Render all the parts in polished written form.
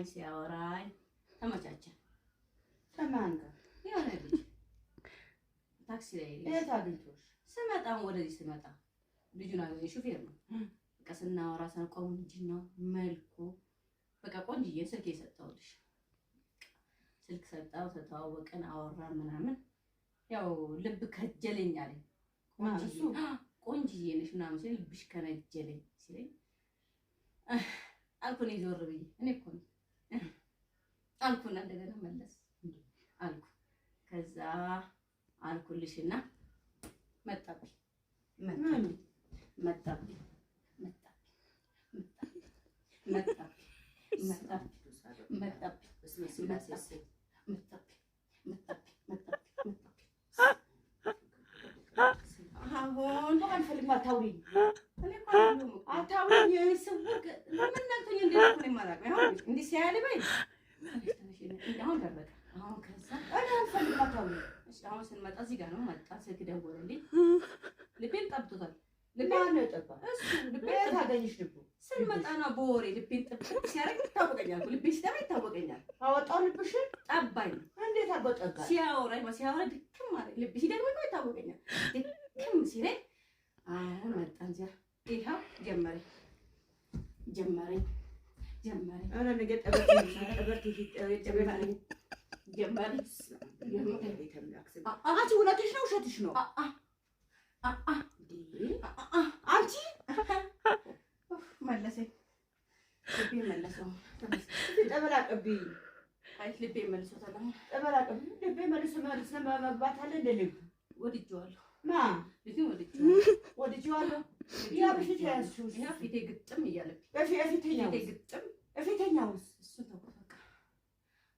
ሲያወራኝ ተመቻቸን። ከማን ጋር? የሆነ ልጅ ታክሲ ላይ የት አግኝቶሽ? ስመጣም ወደዚህ ስመጣ ልጁን አገኘ። ሹፌር ነው። በቃ ስናወራ ሰንቆም ልጅ ነው መልኩ በቃ ቆንጅዬ ስልክ የሰጠሁልሽ ስልክ ሰጣው ተተዋወቅን አወራን ምናምን ያው ልብ ከጀለኝ አለኝ። ቆንጅዬ ነሽ ምናምን ሲል ልብሽ ከነጀለኝ ሲለኝ አልኩኝ ዞር ብዬ እኔ እኮ ነው አልኩና እንደገና መለስ አልኩ። ከዛ አልኩልሽና መጣብኝ አሁን ባንፈልግ አታውሪኝ አታውሪኝ ስውር ለምን ናልኩኝ እንደሆነ ማለት ነው። አሁን እንዴ ሲያልበኝ አሁን ደረቀ። አሁን ከዛ እኔ አንፈልግ አታውሪኝ። እሺ አሁን ስንመጣ እዚህ ጋር ነው መጣ። ስልክ ደወለልኝ። ልቤን ጠብቶታል። ልቤን ነው ጠባ። እሱ ልቤን ታገኝሽ ልቡ ስንመጣ ነው በወሬ ልቤን ጠብቶ ሲያረግ ይታወቀኛል። ልቤን ሲጠባ ይታወቀኛል። አወጣው ልብሽን ጠባኝ። እንዴት አጎጠጋ ሲያወራኝ ድክም ማለት ልብ ሲደግመኝ ነው ይታወቀኛል። ድክም ሲለኝ አሁን መጣን ዚያ ይሄው ጀመረኝ አረ ነገ ጠበቅ ጀመረኝ አንቺ እውነትሽ ነው ውሸትሽ ነው? አንቺ መለሰኝ። ልቤ መለሰው። ተበላቀብኝ። አይ ልቤ መልሶታል። ተበላቀብኝ። ልቤ መልሶ መግባት አለ እንደ ልብ ወድጄዋለሁ። ልጅ ወድጄዋለሁ። ያ በፊት ያዝሽው ያ ፊቴ ግጥም እያለብኝ እፊተኛውስ እሱን ተቆጣ።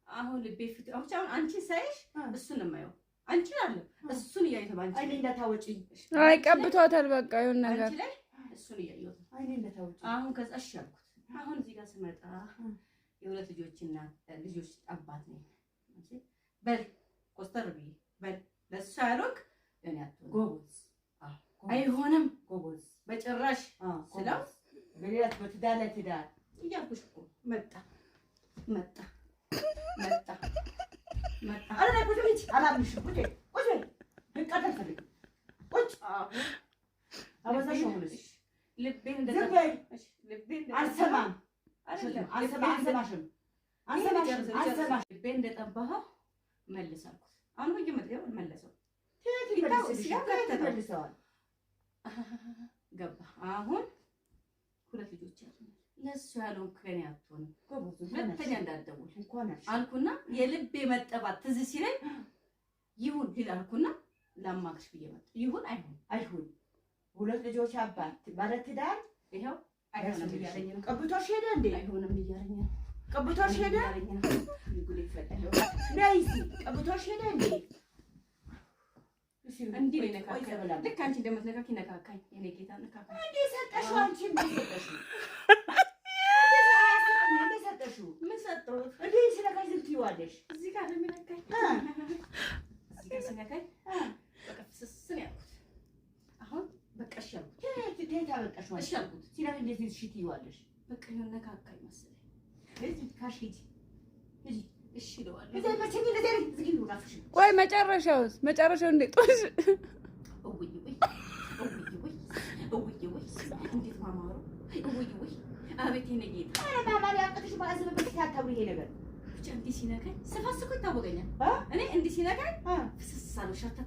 አሁን ልቤ ፊት አሁን አንቺ ሳይሽ እሱን ነው የማየው። አንቺ አለ እሱን እያየሁ ባንቺ አይኔ እንዳታወጪኝ። አይ ቀብቷታል። በቃ ይሁን ነገር አንቺ ላይ እሱን እያየሁ አይኔ እንዳታወጪኝ። አሁን ከዛ እሺ አልኩት። አሁን እዚህ ጋር ስመጣ የሁለት ልጆች አባት ነኝ። በል ኮስተር ብዬ በል ለእሱ ያልኩ እኔ አትሆንም ጎበዝ አይሆንም ጎበዝ በጭራሽ ስለው በሌላት በትዳር ላይ ትዳር እያልኩሽ እኮ መጣ አረ ላይ ቁጭ ብለሽ አላምንሽ ቁጭ ልቃጠል ፈልግ ቁጭ አበዛሽ ሆነሽ ልቤን አልሰማሽም ልቤን እንደጠባኸው መልስ አልኩት። አሁን ወይ መጥገብ መለሰው ይመልሰዋል ገባ። አሁን ሁለት ልጆች አሉ። ለሱ ያለው ከኔ አትሆንም ጎበዝ ሁለተኛ እንዳትደውል አልኩና የልቤ መጠባት ትዝ ሲለኝ ይሁን ይላልኩና ላማክሽ ብዬ መጣ። ይሁን አይሁን ሁለት ልጆች አባት ባለ ትዳር ይሄው አይሆንም እያለኝ ነው። ቀብቶሽ ሄደ እንዴ? አይሆንም እያለኝ ነው። ቀብቶሽ ሄደ ይጉል ይፈጠል ነይሲ ቀብቶሽ ሄደ እንዴ? እንዴ ነካካ ልክ አንቺ እንደምትነካኪ ነካካኝ። የኔ ጌታ ነካካኝ። እንዴ ሰጠሽው አንቺ እንዴ ሰጠሽው ምን ሰጠው እንዴ ሲነካኝ ዝም ትይዋለሽ። እዚህ ጋር ነው የሚነካኝ። እዚህ ጋር ሲነካኝ በቃ ፍስስን ያልኩት አሁን በቃ እሺ አልኩት። እንዴት አበቃሽው? እሺ አልኩት። ሲነካኝ እንዴት እሺ ትይዋለሽ? በቃ ነው ነካካኝ መሰለኝ። እዚህ ካሽቲ እሺ ለዋለሁ እዚህ መቼም እንደዚህ ዝግኝ ወራፍሽ። ቆይ መጨረሻው እንዴት ጦስ እንዴት ማማሩ አቤት የኔ ጌታ። አረ ማማሪ አጥተሽ ማዘብ በከታታው ይሄ ነገር ብቻ እንዲህ ሲነካኝ ስፋስኩ ይታወቀኛል። እኔ እንዲህ ሲነካኝ ፍስሳለው ሻታ